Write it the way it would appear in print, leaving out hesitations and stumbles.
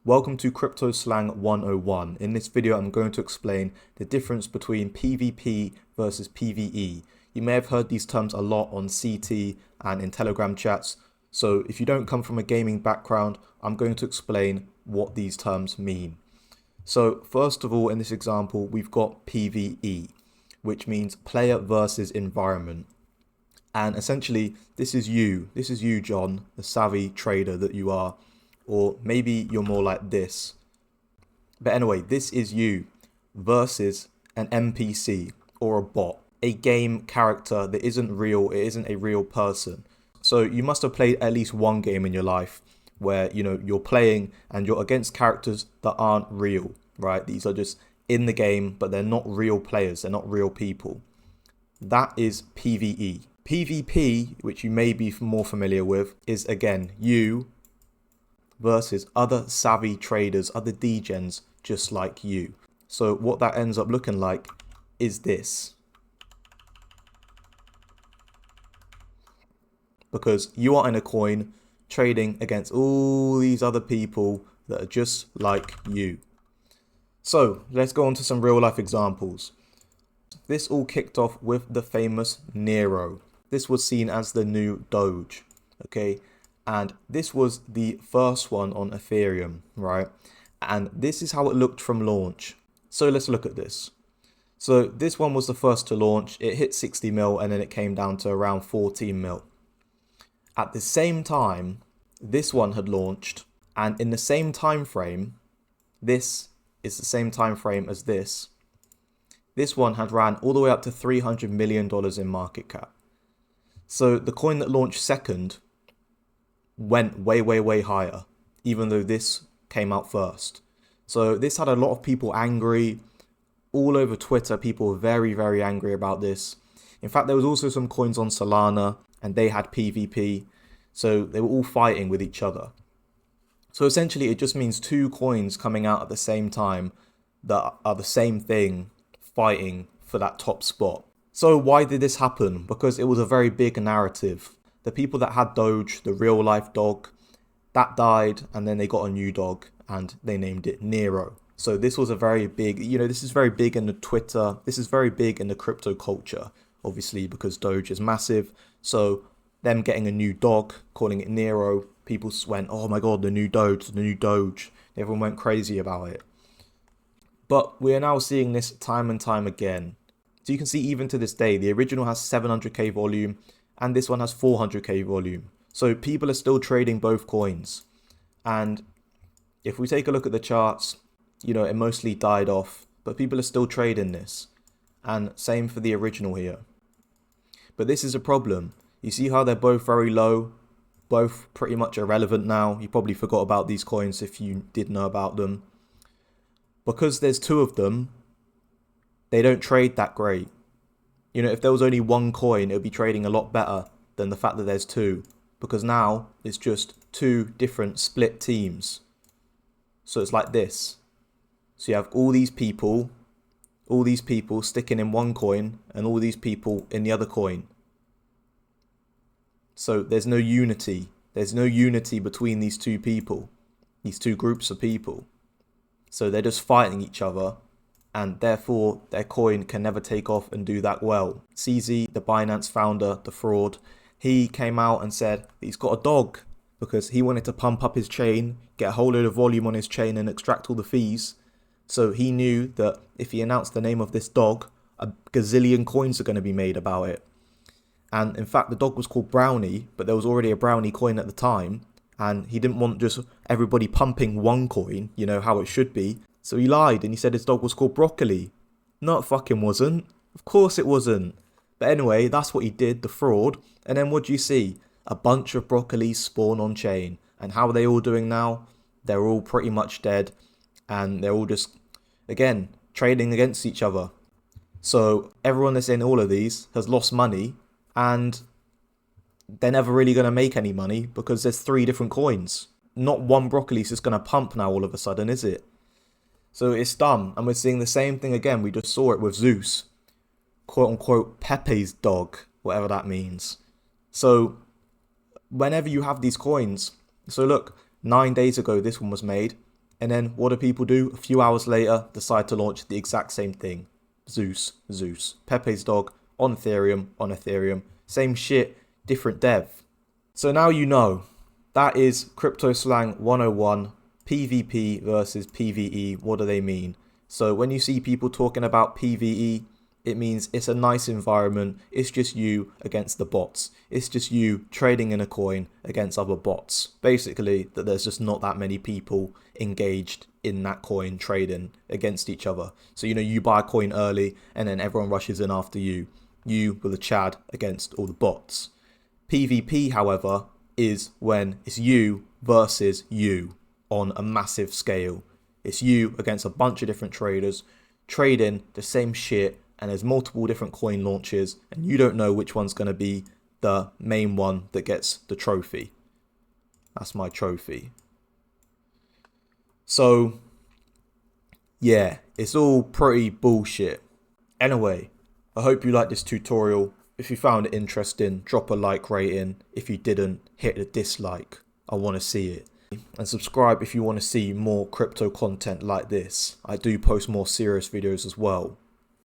Welcome to Crypto Slang 101. In this video, I'm going to explain the difference between PvP versus PvE. You may have heard these terms a lot on CT and in Telegram chats. So if you don't come from a gaming background, I'm going to explain what these terms mean. So first of all, in this example, we've got PvE, which means player versus environment. And essentially, this is you, John, the savvy trader that you are. Or maybe you're more like this. But anyway, this is you versus an NPC or a bot, a game character that isn't real, it isn't a real person. So you must have played at least one game in your life where, you're playing and you're against characters that aren't real, right? These are just in the game, but they're not real players, they're not real people. That is PvE. PvP, which you may be more familiar with, is again, you versus other savvy traders, other degens just like you. So what that ends up looking like is this. Because you are in a coin trading against all these other people that are just like you. So let's go on to some real life examples. This all kicked off with the famous Nero. This was seen as the new Doge, okay? And this was the first one on Ethereum, right? And this is how it looked from launch. So let's look at this. So this one was the first to launch. It hit 60 mil and then it came down to around 14 mil. At the same time, this one had launched, and in the same time frame, this is the same time frame as this. This one had ran all the way up to $300 million in market cap. So the coin that launched second went way higher, even though this came out first. So this had a lot of people angry. All over Twitter, people were very angry about this. In fact, there was also some coins on Solana, and they had PvP. So they were all fighting with each other. So essentially, it just means two coins coming out at the same time that are the same thing, fighting for that top spot. So why did this happen? Because it was a very big narrative. The people that had Doge, the real life dog, that died, and then they got a new dog and they named it Nero. So this was a very big, this is very big in the Twitter, this is very big in the crypto culture, obviously, because Doge is massive. So them getting a new dog, calling it Nero, people went, oh my god, the new Doge. Everyone went crazy about it. But we are now seeing this time and time again. So you can see even to this day, the original has 700k volume, and this one has 400k volume. So people are still trading both coins. And if we take a look at the charts, it mostly died off, but people are still trading this. And same for the original here. But this is a problem. You see how they're both very low, both pretty much irrelevant now. You probably forgot about these coins if you did know about them. Because there's two of them, they don't trade that great. If there was only one coin, it would be trading a lot better than the fact that there's two. Because now it's just two different split teams. So it's like this. So you have all these people sticking in one coin and all these people in the other coin. So there's no unity. There's no unity between these two people, these two groups of people. So they're just fighting each other, and therefore their coin can never take off and do that well. CZ, the Binance founder, the fraud, he came out and said he's got a dog because he wanted to pump up his chain, get a whole load of volume on his chain and extract all the fees. So he knew that if he announced the name of this dog, a gazillion coins are going to be made about it. And in fact, the dog was called Brownie, but there was already a Brownie coin at the time. And he didn't want just everybody pumping one coin, how it should be. So he lied and he said his dog was called Broccoli. No, it fucking wasn't. Of course it wasn't. But anyway, that's what he did, the fraud. And then what do you see? A bunch of broccolis spawn on chain. And how are they all doing now? They're all pretty much dead. And they're all just, again, trading against each other. So everyone that's in all of these has lost money. And they're never really going to make any money because there's three different coins. Not one broccoli's just going to pump now all of a sudden, is it? So it's dumb. And we're seeing the same thing again. We just saw it with Zeus. Quote unquote Pepe's dog. Whatever that means. So whenever you have these coins. So look, 9 days ago this one was made. And then what do people do? A few hours later, decide to launch the exact same thing. Zeus. Pepe's dog on Ethereum. Same shit, different dev. So now you know. That is Crypto Slang 101. PvP versus PvE. What do they mean? So when you see people talking about PvE, it means it's a nice environment. It's just you against the bots. It's just you trading in a coin against other bots. Basically, that there's just not that many people engaged in that coin trading against each other. So, you buy a coin early and then everyone rushes in after you. You with a Chad against all the bots. PvP, however, is when it's you versus you on a massive scale. It's you against a bunch of different traders trading the same shit, and there's multiple different coin launches, and you don't know which one's going to be the main one that gets the trophy. That's my trophy. So, yeah, it's all pretty bullshit. Anyway, I hope you liked this tutorial. If you found it interesting, drop a like rating. If you didn't, hit the dislike. I want to see it. And subscribe if you want to see more crypto content like this. I do post more serious videos as well.